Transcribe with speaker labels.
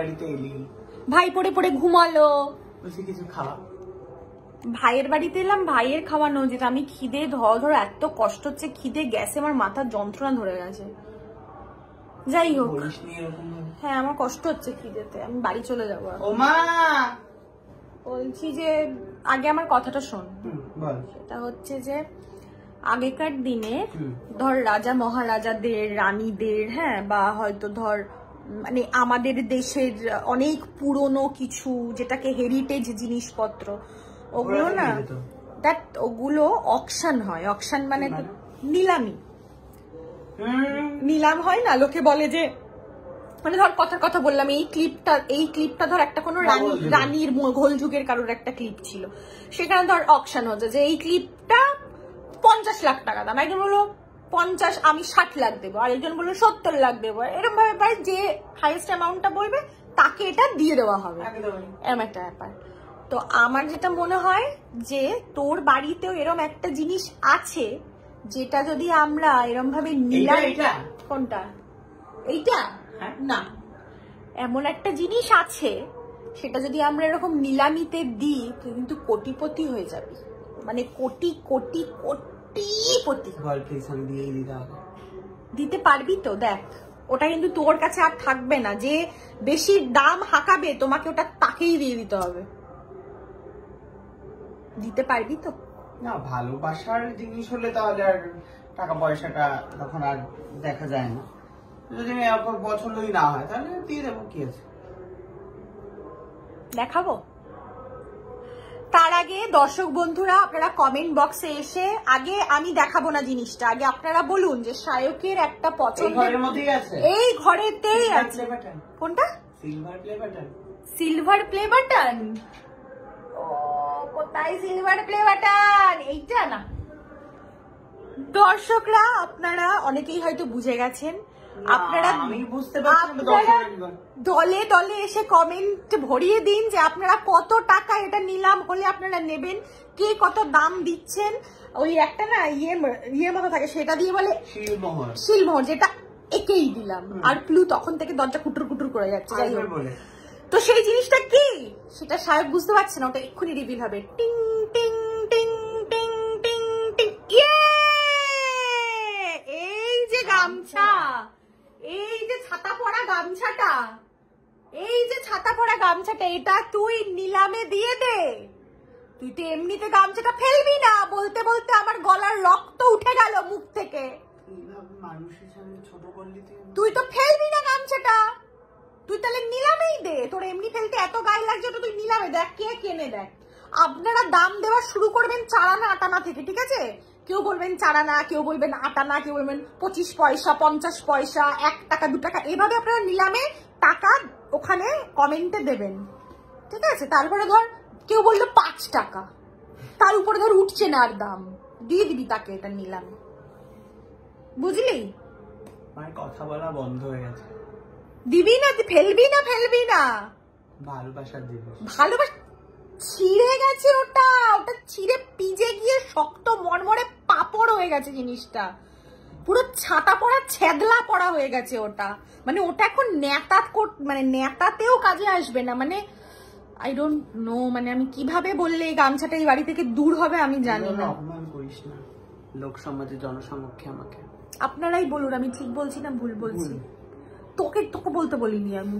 Speaker 1: বাড়িতে এলি,
Speaker 2: ভাই পড়ে পড়ে ঘুমালো,
Speaker 1: বলছি কিছু খাওয়া।
Speaker 2: ভাইয়ের বাড়িতে এলাম, ভাইয়ের খাওয়ানো, যেটা আমি খিদে ধর এত কষ্ট হচ্ছে, খিদে গ্যাসে আমার মাথার যন্ত্রণা ধরে গেছে। যাই হোক, হ্যাঁ আমার কষ্ট হচ্ছে খিদেতে, আমি বাড়ি চলে যাবো।
Speaker 1: ও মা,
Speaker 2: বলছি যে আগে আমার কথাটা শোন। সেটা হচ্ছে যে আগেকার দিনে ধর রাজা মহারাজাদের, রানীদের, হ্যাঁ, বা হয়তো ধর মানে আমাদের দেশের অনেক পুরনো কিছু যেটাকে হেরিটেজ জিনিসপত্র, ওগুলো না, দ্যাট ওগুলো অকশন হয়। অকশন মানে নিলামি, নিলাম হয় না, লোকে বলে যে মানে ধর কথার কথা বললাম, এই ক্লিপটা ধর একটা কোনো রানীর মোগল যুগের কারোর একটা ক্লিপ ছিল, সেখানে ধর অকশন হচ্ছে যে এই ক্লিপটা 50 লাখ টাকা দাম, একজন বললো 50, আমি 60 লাখ দেবো, আরেকজন বললো 70 লাখ দেবো, এরকম ভাবে যে হাইয়েস্ট অ্যামাউন্টটা বলবে তাকে এটা দিয়ে দেওয়া হবে, এরকম একটা ব্যাপার। তো আমার যেটা মনে হয় যে তোর বাড়িতেও এরকম একটা জিনিস আছে, যেটা যদি আমরা এরকম ভাবে নিলাম। কোনটা? এইটা না, এমন একটা জিনিস আছে সেটা যদি আমরা এরকম নিলামিতে দিই, তুই কিন্তু কোটিপতি হয়ে যাবি, মানে কোটি কোটি কোটিপতি। দিতে পারবি তো? দেখ, ওটা কিন্তু তোর কাছে আর থাকবে না, যে বেশি দাম হাঁকাবে তোমাকে ওটা তাকেই দিয়ে দিতে হবে। দিতে পারবি তো?
Speaker 1: না, ভালোবাসার জিনিস হলে তাহলে আর টাকা পয়সাটা তখন আর দেখা যায় না। যদি এরকম পছন্দই না হয় তাহলে দিয়ে দেবো, কি আছে।
Speaker 2: দেখাবো। তার আগে দর্শক বন্ধুরা, আপনারা কমেন্ট বক্সে এসে, আগে আমি দেখাবো না জিনিসটা, আগে আপনারা বলুন যে শায়কের একটা পছন্দের এই ঘরেতেই আছে। কোনটা? Silver play button. ও কোথায় সিলভার প্লে বাটন? এইটা না। দর্শকরা আপনারা অনেকেই হয়তো বুঝে গেছেন, আপনারা দলে দলে এসে কমেন্ট ভরিয়ে দিন যে আপনারা কত টাকা এটা নিলাম হলে আপনারা নেবেন, কে কত দাম দিচ্ছেন। ওই একটা না ইয়ে মতো থাকে, সেটা দিয়ে বলে শিলমোহর, যেটা একেই দিলাম, আর ক্লু তখন থেকে দরজা কুটুর কুটুর করে যাচ্ছে। যাই হোক, তো সেই জিনিসটা কি সেটা সাহেব বুঝতে পারছে না, ওটা এক্ষুনি রিভিল হবে। টিং টিং টিং টিং টিং টিং। এই যে গামছা, এই যে ছাতা পরা গামছাটা, এই যে ছাতা পরা গামছাটা, এটা তুই নিলামে দিয়ে দে। তুই তো এমনিতে গামছাটা ফেলবি না, বলতে বলতে আমার গলার রক্ত উঠে গেল মুখ থেকে। তুই তো ফেলবি না গামছাটা, তুই তাহলে নিলামেই দে। তোর এমনি ফেলতে এত গায়ে লাগছে, ওটা তুই নিলামে দেখ কে কেনে দেখ। আপনারা দাম দেওয়া শুরু করবেন 4 আনা 8 আনা থেকে, ঠিক আছে? কেউ বলবেন 4 আনা, কেউ বলবেন 8 আনা, কেউ বলবেন 25 পয়সা, 50 পয়সা, 1 টাকা 2 টাকা, এভাবে আপনারা নিলামে টাকা ওখানে কমেন্টে দেবেন, ঠিক আছে? তারপরে ধর কেউ বললো 5 টাকা, তার উপরে ধর উঠছে না আর দাম, দিয়ে দিবি তাকে এটা নিলামে, বুঝলি?
Speaker 1: কথা বলা বন্ধ হয়ে গেছে।
Speaker 2: দিবি না, ফেলবি না, ফেলবি না।
Speaker 1: ভালোবাসার জিনিস,
Speaker 2: ভালোবাসা ছিঁড়ে গেছে, ওটা ছিঁড়ে পিজে গিয়ে শক্ত মরমরে পাপড় হয়ে গেছে জিনিসটা, পুরো ছাতা পড়া ছেদলা পড়া হয়ে গেছে ওটা। মানে ওটা এখন নেতাতেও কাজে আসবে না, মানে আই ডোন্ট নো, মানে আমি কিভাবে বললে এই গামছাটা এই বাড়ি থেকে দূর হবে আমি জানি না।
Speaker 1: অপমান করিস না লোক সমাজে, জনসমক্ষে আমাকে।
Speaker 2: আপনারাই বলুন আমি ঠিক বলছি না ভুল বলছি। তোকে বলতে বলিনি আমি।